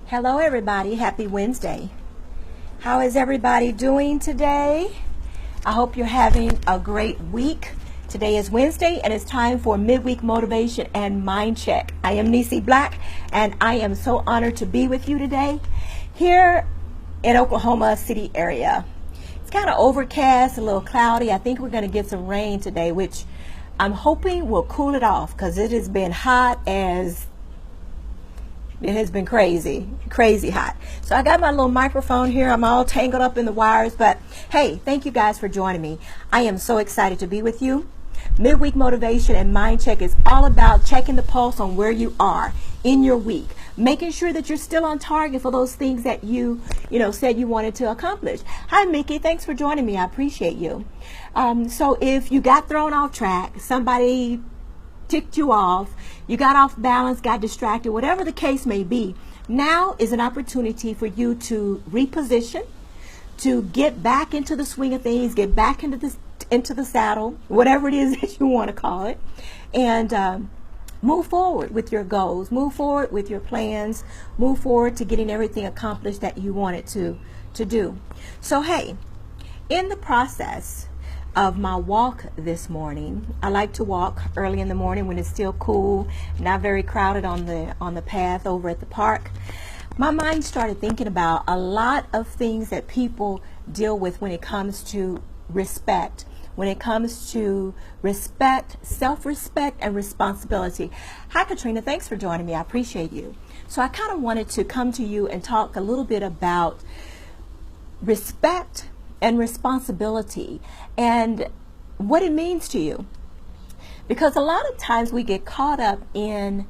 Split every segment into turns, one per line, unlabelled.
Hello everybody, happy Wednesday. How is everybody doing today? I hope you're having a great week. Today is Wednesday and it's time for midweek motivation and mind check. I am Nisi Black and I am so honored to be with you today here in Oklahoma City area. It's kind of overcast, a little cloudy. I think we're going to get some rain today, which I'm hoping will cool it off because it has been hot as it has been crazy hot. So I got my little microphone here. I'm all tangled up in the wires, but hey, thank you guys for joining me. I am so excited to be with you. Midweek motivation and mind check is all about checking the pulse on where you are in your week, making sure that you're still on target for those things that you said you wanted to accomplish. Hi, Mickey. Thanks for joining me. I appreciate you. So if you got thrown off track, somebody ticked you off, you got off balance, got distracted, whatever the case may be, now is an opportunity for you to reposition, to get back into the swing of things, get back into the saddle, whatever it is that you want to call it, and move forward with your goals, move forward with your plans, move forward to getting everything accomplished that you wanted to do. So hey, in the process of my walk this morning, I like to walk early in the morning when it's still cool, not very crowded on the path over at the park. My mind started thinking about a lot of things that people deal with when it comes to respect, when it comes to respect, self-respect, and responsibility. Hi, Katrina. Thanks for joining me. I appreciate you. So I kind of wanted to come to you and talk a little bit about respect and responsibility and what it means to you. Because a lot of times we get caught up in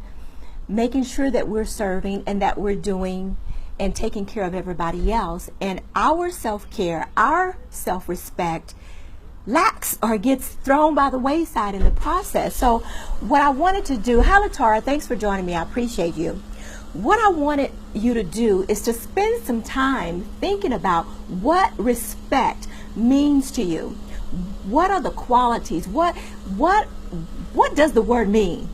making sure that we're serving and that we're doing and taking care of everybody else, and our self-care, our self-respect lacks or gets thrown by the wayside in the process. So what I wanted to do, hi Latara, thanks for joining me, I appreciate you. What I wanted you to do is to spend some time thinking about what respect means to you. What are the qualities? What does the word mean?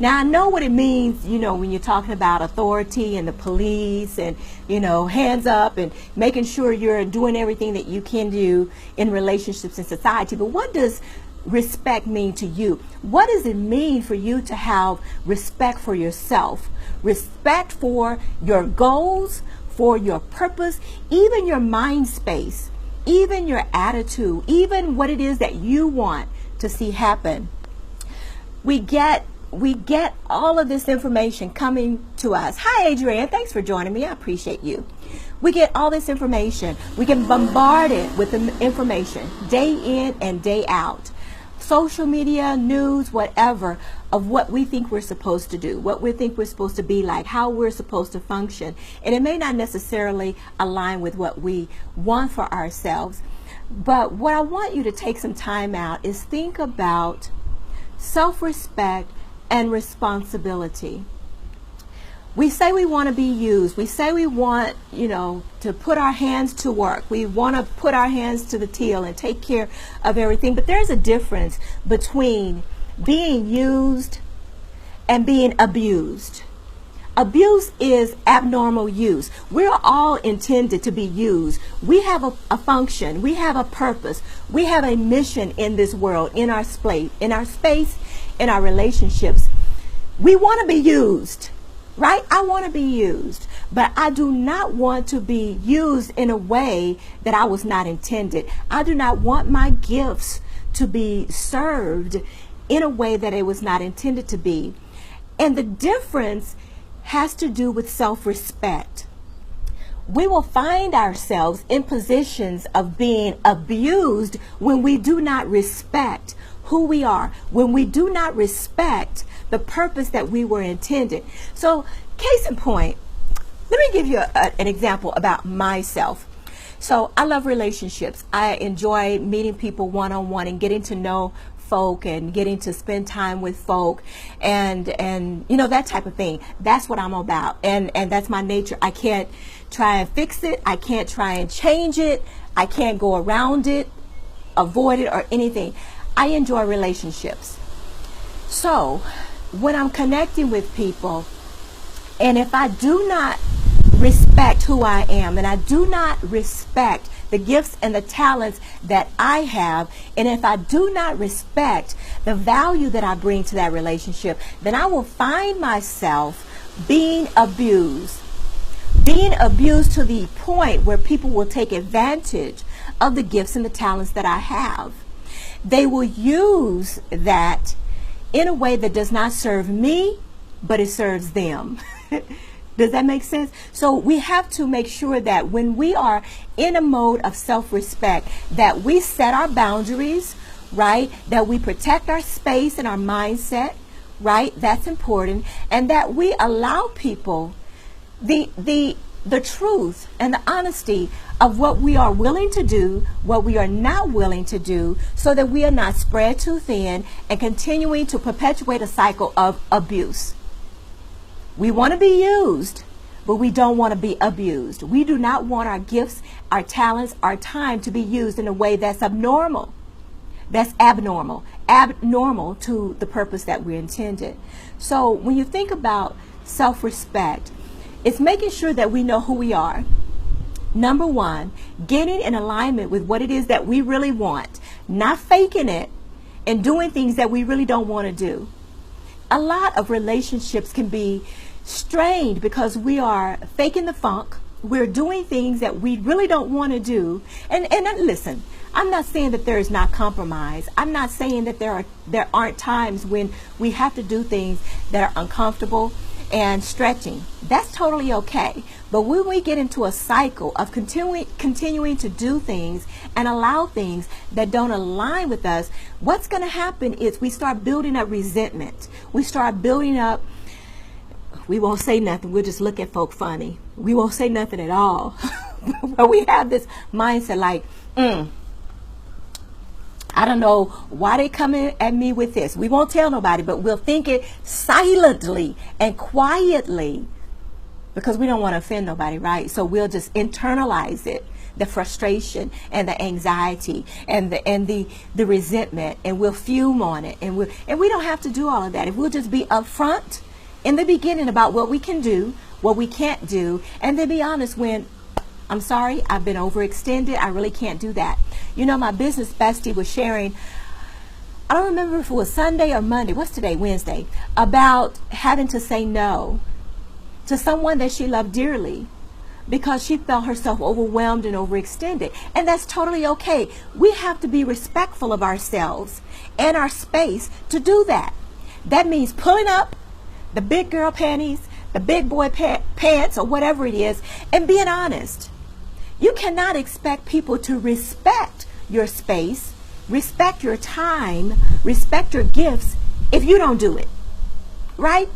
Now I know what it means, when you're talking about authority and the police and, hands up and making sure you're doing everything that you can do in relationships and society. But what does respect mean to you? What does it mean for you to have respect for yourself, respect for your goals, for your purpose, even your mind space, even your attitude, even what it is that you want to see happen? We get all of this information coming to us. Hi, Adrienne. Thanks for joining me. I appreciate you. We get all this information. We get bombarded with the information day in and day out. Social media, news, whatever, of what we think we're supposed to do, what we think we're supposed to be like, how we're supposed to function. And it may not necessarily align with what we want for ourselves. But what I want you to take some time out is think about self-respect and responsibility. We say we want to be used. We say we want, to put our hands to work. We want to put our hands to the till and take care of everything. But there's a difference between being used and being abused. Abuse is abnormal use. We're all intended to be used. We have a function. We have a purpose. We have a mission in this world, in our space, in our relationships. We want to be used. Right? I want to be used, but I do not want to be used in a way that I was not intended. I do not want my gifts to be served in a way that it was not intended to be. And the difference has to do with self-respect. We will find ourselves in positions of being abused when we do not respect who we are, when we do not respect the purpose that we were intended. So, case in point, let me give you an example about myself. So, I love relationships. I enjoy meeting people one-on-one and getting to know folk and getting to spend time with folk and that type of thing. That's what I'm about, and that's my nature. I can't try and fix it. I can't try and change it. I can't go around it, avoid it, or anything. I enjoy relationships. So when I'm connecting with people, and if I do not respect who I am, and I do not respect the gifts and the talents that I have, and if I do not respect the value that I bring to that relationship, then I will find myself being abused. Being abused to the point where people will take advantage of the gifts and the talents that I have. They will use that in a way that does not serve me, but it serves them. Does that make sense? So we have to make sure that when we are in a mode of self-respect, that we set our boundaries, right? That we protect our space and our mindset, right? That's important. And that we allow people the truth and the honesty of what we are willing to do, what we are not willing to do, so that we are not spread too thin and continuing to perpetuate a cycle of abuse. We want to be used, but we don't want to be abused. We do not want our gifts, our talents, our time to be used in a way that's abnormal. That's abnormal to the purpose that we intended. So when you think about self-respect, it's making sure that we know who we are. Number one, getting in alignment with what it is that we really want, not faking it and doing things that we really don't want to do. A lot of relationships can be strained because we are faking the funk. We're doing things that we really don't want to do. And listen, I'm not saying that there is not compromise. I'm not saying that there aren't times when we have to do things that are uncomfortable and stretching. That's totally okay. But when we get into a cycle of continuing to do things and allow things that don't align with us, what's going to happen is we start building up resentment. We start building up, we won't say nothing, we'll just look at folk funny. We won't say nothing at all. But we have this mindset like, I don't know why they coming at me with this. We won't tell nobody, but we'll think it silently and quietly because we don't want to offend nobody, right? So we'll just internalize it, the frustration and the anxiety and the resentment, and we'll fume on it. And we don't have to do all of that. If we'll just be upfront in the beginning about what we can do, what we can't do, and then be honest when, I'm sorry, I've been overextended, I really can't do that. You know, my business bestie was sharing, I don't remember if it was Sunday or Monday, what's today, Wednesday, about having to say no to someone that she loved dearly because she felt herself overwhelmed and overextended. And that's totally okay. We have to be respectful of ourselves and our space to do that. That means pulling up the big girl panties, the big boy pants, or whatever it is, and being honest. You cannot expect people to respect your space, respect your time, respect your gifts if you don't do it, right?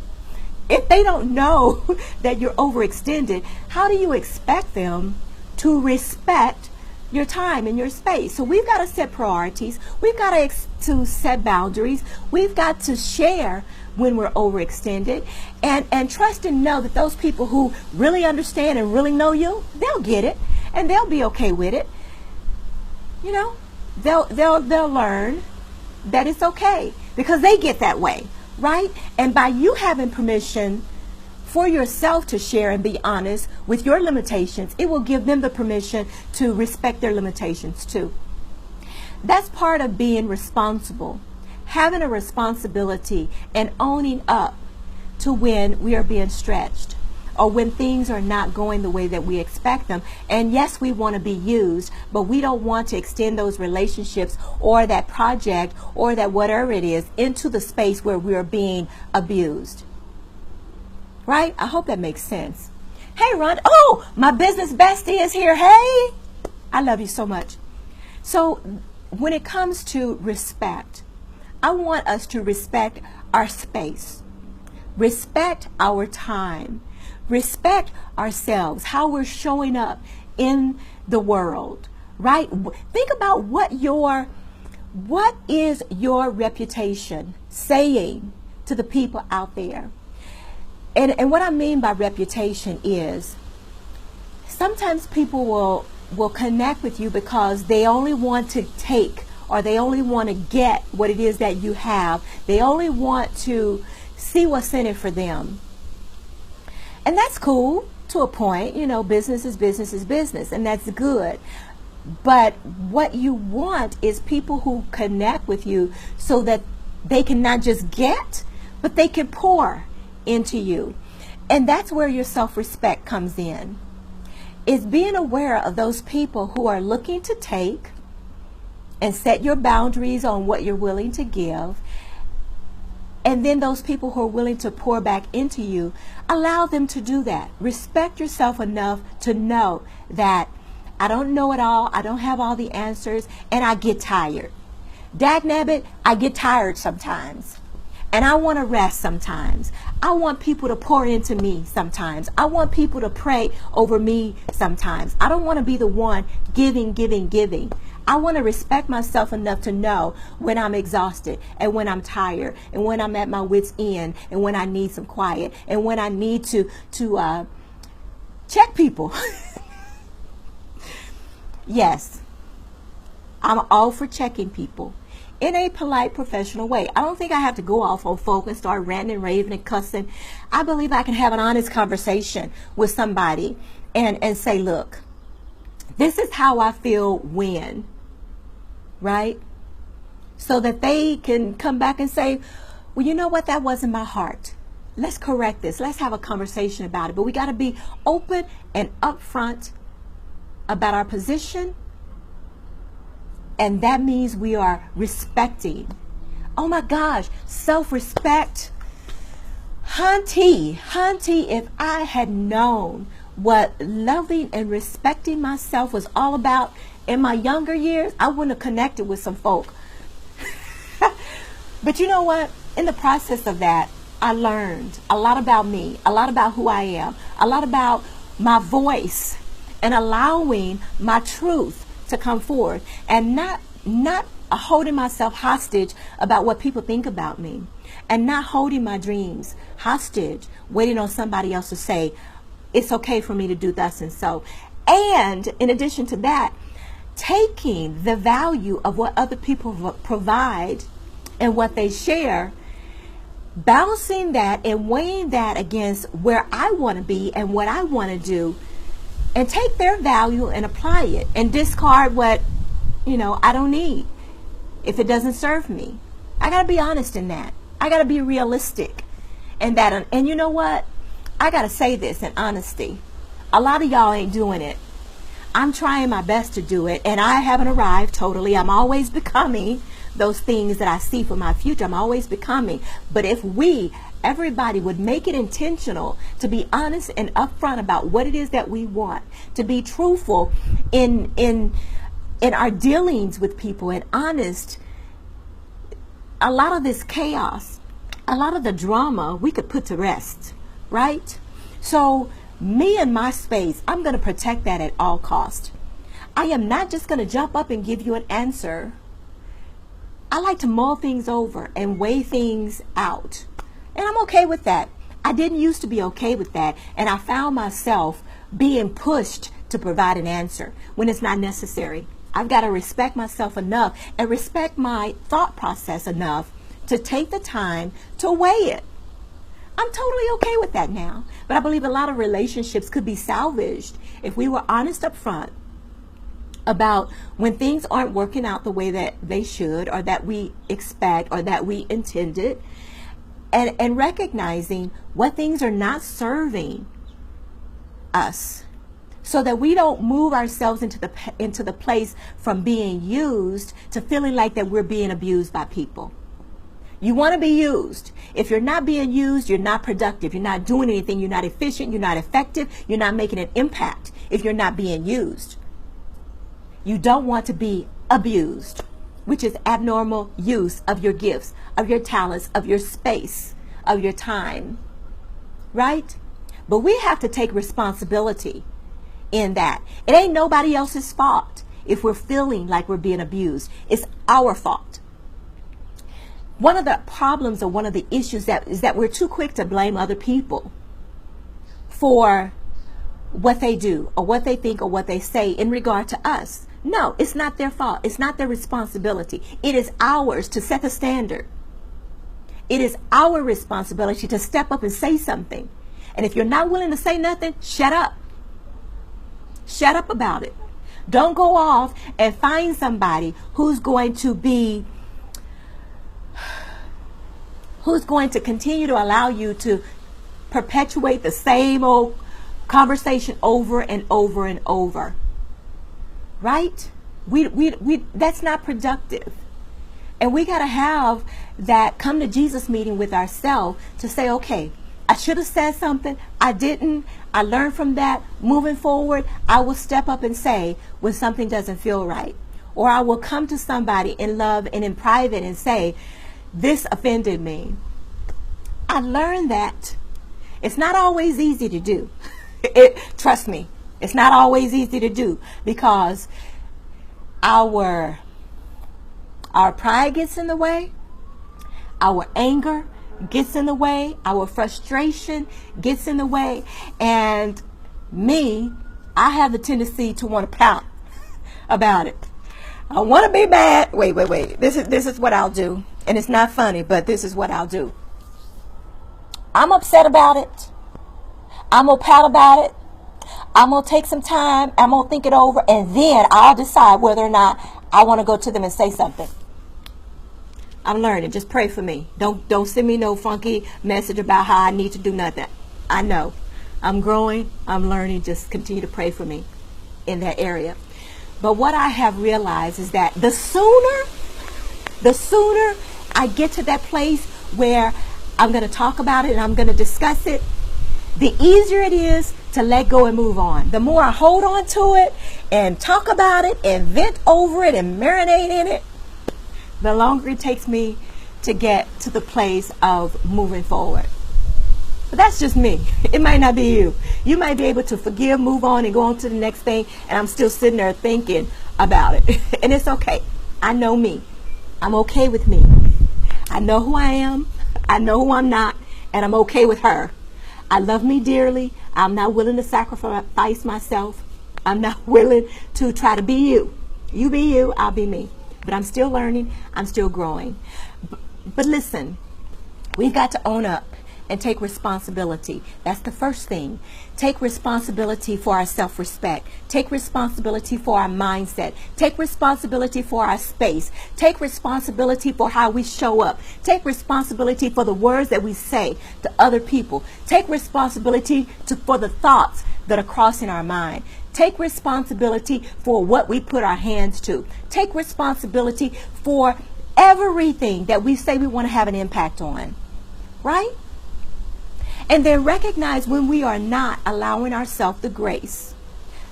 If they don't know that you're overextended, how do you expect them to respect your time and your space? So we've got to set priorities. We've got to set boundaries. We've got to share when we're overextended, and trust and know that those people who really understand and really know you, they'll get it and they'll be okay with it. You know, they'll learn that it's okay because they get that way, right? And by you having permission for yourself to share and be honest with your limitations, it will give them the permission to respect their limitations too. That's part of being responsible. Having a responsibility and owning up to when we are being stretched or when things are not going the way that we expect them. And yes, we want to be used, but we don't want to extend those relationships or that project or that whatever it is into the space where we are being abused. Right? I hope that makes sense. Hey, Ron. Oh, my business bestie is here. Hey, I love you so much. So when it comes to respect, I want us to respect our space, respect our time, respect ourselves, how we're showing up in the world, right? Think about what is your reputation saying to the people out there. And what I mean by reputation is sometimes people will connect with you because they only want to take, or they only want to get what it is that you have. They only want to see what's in it for them. And that's cool. to a point. You know, business is business is business, and that's good. But what you want is people who connect with you so that they can not just get, but they can pour into you. And that's where your self-respect comes in. Is being aware of those people who are looking to take, and set your boundaries on what you're willing to give. And then those people who are willing to pour back into you, allow them to do that. Respect yourself enough to know that I don't know it all, I don't have all the answers, and I get tired. Dagnabbit, I get tired sometimes. And I want to rest sometimes. I want people to pour into me sometimes. I want people to pray over me sometimes. I don't want to be the one giving. I want to respect myself enough to know when I'm exhausted and when I'm tired and when I'm at my wit's end and when I need some quiet and when I need to check people. Yes, I'm all for checking people in a polite, professional way. I don't think I have to go off on folk and start ranting and raving and cussing. I believe I can have an honest conversation with somebody and say, look, this is how I feel when, right? So that they can come back and say, well, you know what? That wasn't my heart. Let's correct this. Let's have a conversation about it. But we got to be open and upfront about our position. And that means we are respecting. Oh my gosh, self-respect. Hunty, if I had known what loving and respecting myself was all about in my younger years, I wouldn't have connected with some folk. But you know what? In the process of that, I learned a lot about me, a lot about who I am, a lot about my voice, and allowing my truth to come forth, and not holding myself hostage about what people think about me, and not holding my dreams hostage, waiting on somebody else to say it's okay for me to do thus and so. And in addition to that, taking the value of what other people provide and what they share, balancing that and weighing that against where I want to be and what I want to do, and take their value and apply it and discard what, I don't need if it doesn't serve me. I got to be honest in that. I got to be realistic in that. And you know what? I got to say this in honesty. A lot of y'all ain't doing it. I'm trying my best to do it, and I haven't arrived totally. I'm always becoming those things that I see for my future. I'm always becoming. But if everybody would make it intentional to be honest and upfront about what it is that we want, to be truthful in our dealings with people and honest, a lot of this chaos, a lot of the drama we could put to rest, right? So me and my space, I'm going to protect that at all costs. I am not just going to jump up and give you an answer. I like to mull things over and weigh things out. And I'm okay with that. I didn't used to be okay with that. And I found myself being pushed to provide an answer when it's not necessary. I've got to respect myself enough and respect my thought process enough to take the time to weigh it. I'm totally okay with that now. But I believe a lot of relationships could be salvaged if we were honest up front about when things aren't working out the way that they should, or that we expect, or that we intended, and recognizing what things are not serving us, so that we don't move ourselves into the place from being used to feeling like that we're being abused by people. You want to be used. If you're not being used, you're not productive. You're not doing anything. You're not efficient. You're not effective. You're not making an impact if you're not being used. You don't want to be abused, which is abnormal use of your gifts, of your talents, of your space, of your time, right? But we have to take responsibility in that. It ain't nobody else's fault if we're feeling like we're being abused. It's our fault. One of the problems, or one of the issues, is that we're too quick to blame other people for what they do or what they think or what they say in regard to us. No, it's not their fault. It's not their responsibility. It is ours to set the standard. It is our responsibility to step up and say something And if you're not willing to say nothing, shut up. Shut up about it. Don't go off and find somebody who's going to continue to allow you to perpetuate the same old conversation over and over and over. Right? We that's not productive. And we got to have that come to Jesus meeting with ourselves to say, okay, I should have said something. I didn't. I learned from that. Moving forward, I will step up and say when something doesn't feel right. Or I will come to somebody in love and in private and say, this offended me. I learned that. It's not always easy to do. Trust me, it's not always easy to do because our pride gets in the way, our anger gets in the way, our frustration gets in the way, and I have the tendency to want to pout about it. I want to be mad. Wait. This is what I'll do, and it's not funny, but this is what I'll do. I'm upset about it. I'm going to pout about it. I'm going to take some time. I'm going to think it over. And then I'll decide whether or not I want to go to them and say something. I'm learning. Just pray for me. Don't send me no funky message about how I need to do nothing. I know. I'm growing. I'm learning. Just continue to pray for me in that area. But what I have realized is that the sooner I get to that place where I'm going to talk about it and I'm going to discuss it, the easier it is to let go and move on. The more I hold on to it and talk about it and vent over it and marinate in it, the longer it takes me to get to the place of moving forward. But that's just me. It might not be you. You might be able to forgive, move on, and go on to the next thing, and I'm still sitting there thinking about it. And it's okay. I know me. I'm okay with me. I know who I am. I know who I'm not, and I'm okay with her. I love me dearly. I'm not willing to sacrifice myself. I'm not willing to try to be you. You be you, I'll be me. But I'm still learning. I'm still growing. But listen, we've got to own up and take responsibility. That's the first thing. Take responsibility for our self-respect. Take responsibility for our mindset. Take responsibility for our space. Take responsibility for how we show up. Take responsibility for the words that we say to other people. Take responsibility for the thoughts that are crossing our mind. Take responsibility for what we put our hands to. Take responsibility for everything that we say we want to have an impact on. Right? And then recognize when we are not allowing ourselves the grace,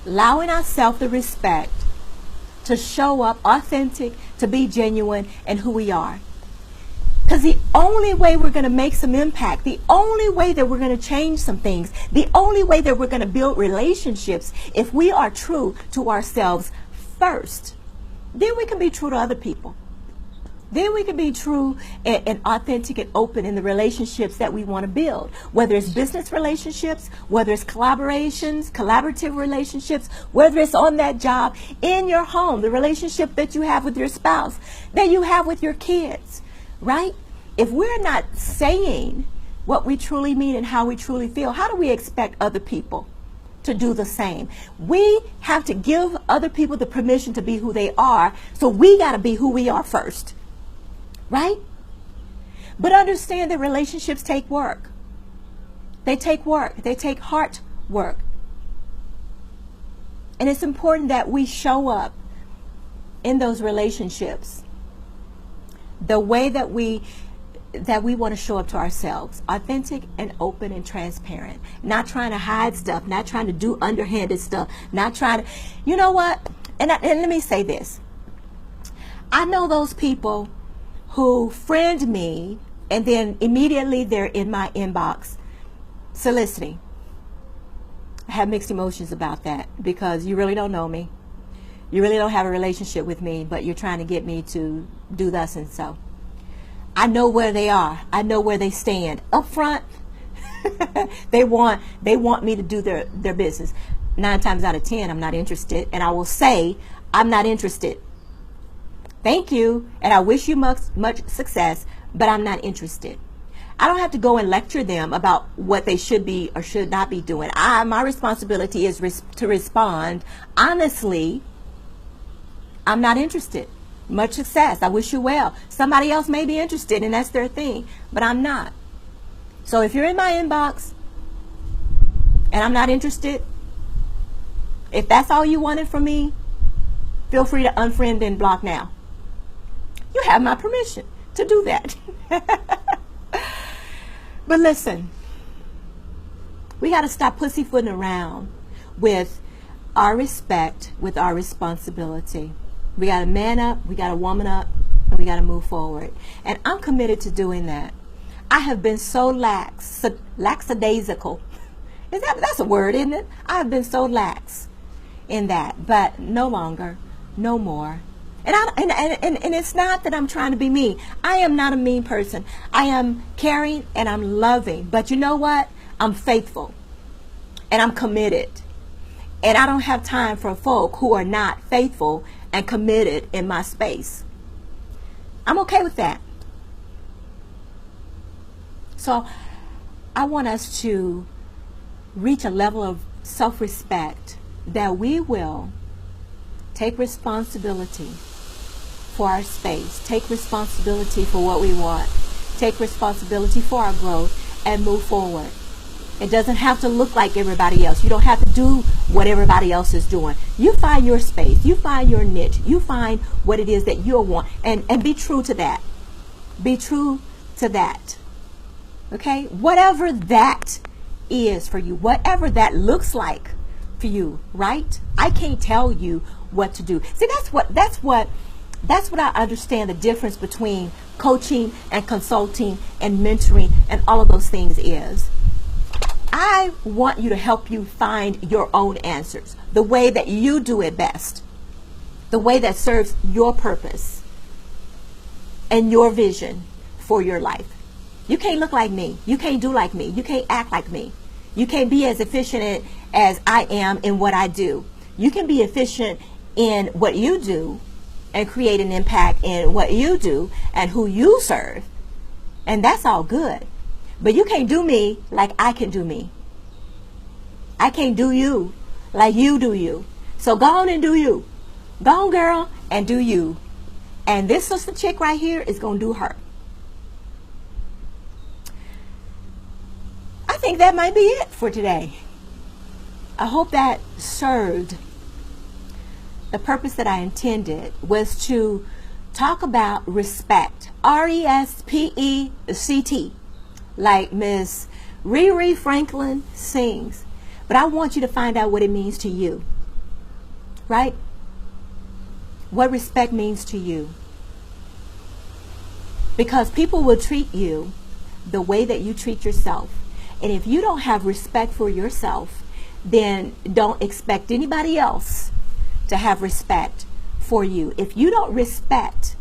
allowing ourselves the respect to show up authentic, to be genuine in who we are. Because the only way we're going to make some impact, the only way that we're going to change some things, the only way that we're going to build relationships, if we are true to ourselves first, then we can be true to other people. Then we can be true and authentic and open in the relationships that we want to build. Whether it's business relationships, whether it's collaborations, collaborative relationships, whether it's on that job, in your home, the relationship that you have with your spouse, that you have with your kids, right? If we're not saying what we truly mean and how we truly feel, how do we expect other people to do the same? We have to give other people the permission to be who they are, so we got to be who we are first. Right? But understand that relationships take work. They take work. They take heart work. And it's important that we show up in those relationships the way that we want to show up to ourselves. Authentic and open and transparent. Not trying to hide stuff. Not trying to do underhanded stuff. Not trying to... You know what? And let me say this. I know those people who friend me and then immediately they're in my inbox soliciting. I have mixed emotions about that because you really don't know me. You really don't have a relationship with me, but you're trying to get me to do thus and so. I know where they are. I know where they stand. Up front, they want me to do their business. 9 times out of 10, I'm not interested, and I will say I'm not interested. Thank you, and I wish you much success, but I'm not interested. I don't have to go and lecture them about what they should be or should not be doing. My responsibility is to respond honestly. I'm not interested. Much success. I wish you well. Somebody else may be interested, and that's their thing, but I'm not. So if you're in my inbox and I'm not interested, if that's all you wanted from me, feel free to unfriend and block now. You have my permission to do that. But listen, we got to stop pussyfooting around with our respect, with our responsibility. We got to man up, we got to woman up, and we got to move forward. And I'm committed to doing that. I have been so lackadaisical. That's a word, isn't it? I have been so lax in that, but no longer, no more. And it's not that I'm trying to be mean. I am not a mean person. I am caring and I'm loving. But you know what? I'm faithful and I'm committed. And I don't have time for folk who are not faithful and committed in my space. I'm okay with that. So I want us to reach a level of self-respect that we will take responsibility for our space, take responsibility for what we want, take responsibility for our growth, and move forward. It doesn't have to look like everybody else. You don't have to do what everybody else is doing. You find your space, you find your niche, you find what it is that you want, and be true to that. Be true to that. Okay? Whatever that is for you, whatever that looks like for you, right? I can't tell you what to do. See, that's what I understand the difference between coaching and consulting and mentoring and all of those things is. I want you to help you find your own answers, the way that you do it best, the way that serves your purpose and your vision for your life. You can't look like me. You can't do like me. You can't act like me. You can't be as efficient as I am in what I do. You can be efficient in what you do and create an impact in what you do and who you serve. And that's all good. But you can't do me like I can do me. I can't do you like you do you. So go on and do you. Go on, girl, and do you. And this sister chick right here is going to do her. I think that might be it for today. I hope that served the purpose that I intended, was to talk about respect. R-E-S-P-E-C-T. Like Miss Riri Franklin sings. But I want you to find out what it means to you. Right? What respect means to you. Because people will treat you the way that you treat yourself. And if you don't have respect for yourself, then don't expect anybody else to have respect for you. If you don't respect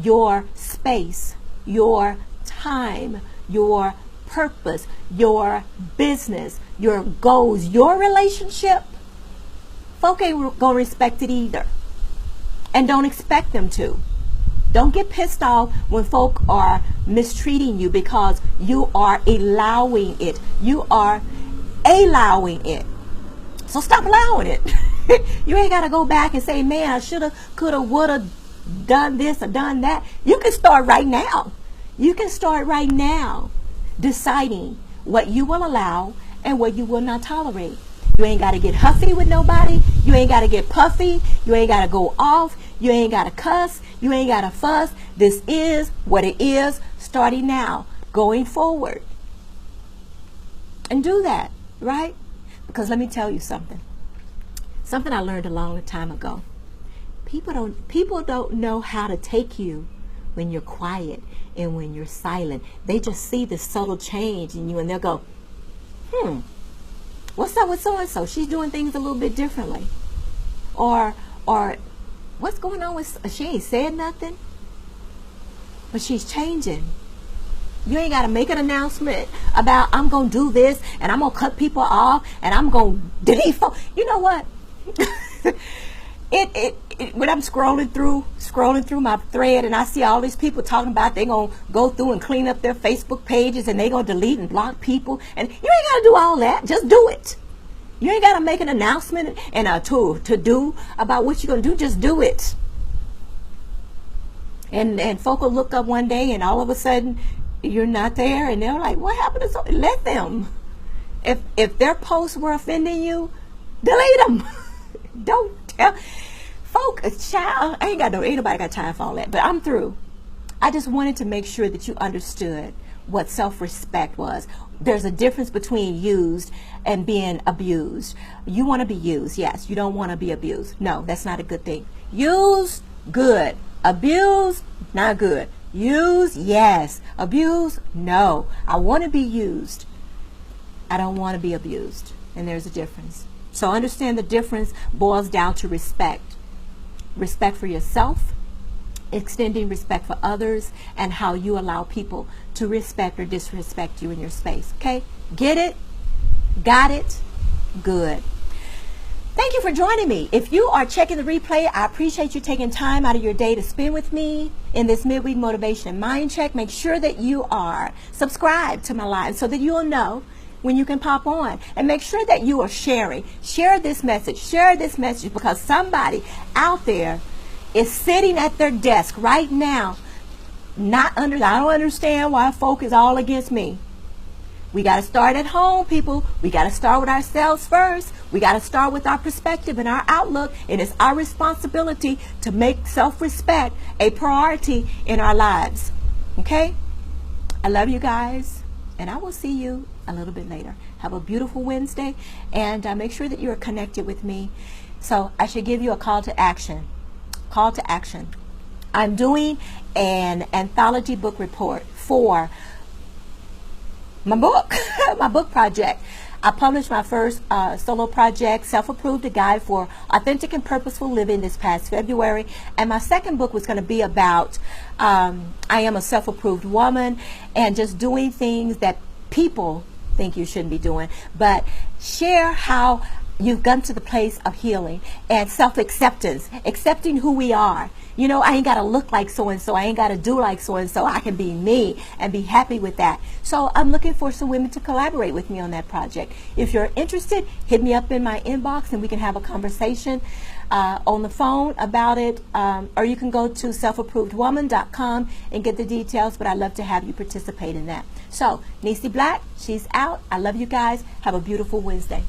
your space, your time, your purpose, your business, your goals, your relationship, folk ain't gonna respect it either. And don't expect them to. Don't get pissed off when folk are mistreating you because you are allowing it. You are allowing it. So stop allowing it. You ain't got to go back and say, man, I should have, could have, would have done this or done that. You can start right now. You can start right now deciding what you will allow and what you will not tolerate. You ain't got to get huffy with nobody. You ain't got to get puffy. You ain't got to go off. You ain't got to cuss. You ain't got to fuss. This is what it is, starting now, going forward. And do that, right? Because let me tell you something. Something I learned a long time ago. People don't know how to take you when you're quiet and when you're silent. They just see the subtle change in you and they'll go, what's up with so-and-so? She's doing things a little bit differently. Or what's going on with, she ain't said nothing, but she's changing. You ain't got to make an announcement about, I'm going to do this and I'm going to cut people off and I'm going to delete folks. You know what? when I'm scrolling through my thread, and I see all these people talking about they gonna go through and clean up their Facebook pages, and they gonna delete and block people, and you ain't gotta do all that. Just do it. You ain't gotta make an announcement and a to do about what you're gonna do. Just do it. And folk will look up one day, and all of a sudden you're not there, and they're like, "What happened to so?" Let them. If their posts were offending you, delete them. Don't tell folk, child. Ain't nobody got time for all that. But I'm through. I just wanted to make sure that you understood what self-respect was. There's a difference between used and being abused. You want to be used, yes. You don't want to be abused. No, that's not a good thing. Used, good. Abused, not good. Used, yes. Abused, no. I want to be used. I don't want to be abused. And there's a difference. So understand the difference boils down to respect. Respect for yourself, extending respect for others, and how you allow people to respect or disrespect you in your space. Okay? Get it? Got it? Good. Thank you for joining me. If you are checking the replay, I appreciate you taking time out of your day to spend with me in this midweek motivation and mind check. Make sure that you are subscribed to my live so that you'll know when you can pop on, and make sure that you are sharing. Share this message because somebody out there is sitting at their desk right now. I don't understand why folk is all against me. We got to start at home, people. We got to start with ourselves first. We got to start with our perspective and our outlook, and it's our responsibility to make self-respect a priority in our lives. Okay? I love you guys, and I will see you a little bit later. Have a beautiful Wednesday, and make sure that you are connected with me. So I should give you a call to action. Call to action. I'm doing an anthology book report for my book, my book project. I published my first solo project, Self-Approved, a Guide for Authentic and Purposeful Living, this past February. And my second book was going to be about I am a self-approved woman, and just doing things that people think you shouldn't be doing, but share how you've gotten to the place of healing and self-acceptance, accepting who we are. You know, I ain't got to look like so-and-so. I ain't got to do like so-and-so. I can be me and be happy with that. So I'm looking for some women to collaborate with me on that project. If you're interested, hit me up in my inbox and we can have a conversation on the phone about it. Or you can go to selfapprovedwoman.com and get the details, but I'd love to have you participate in that. So, Niecy Black, she's out. I love you guys. Have a beautiful Wednesday.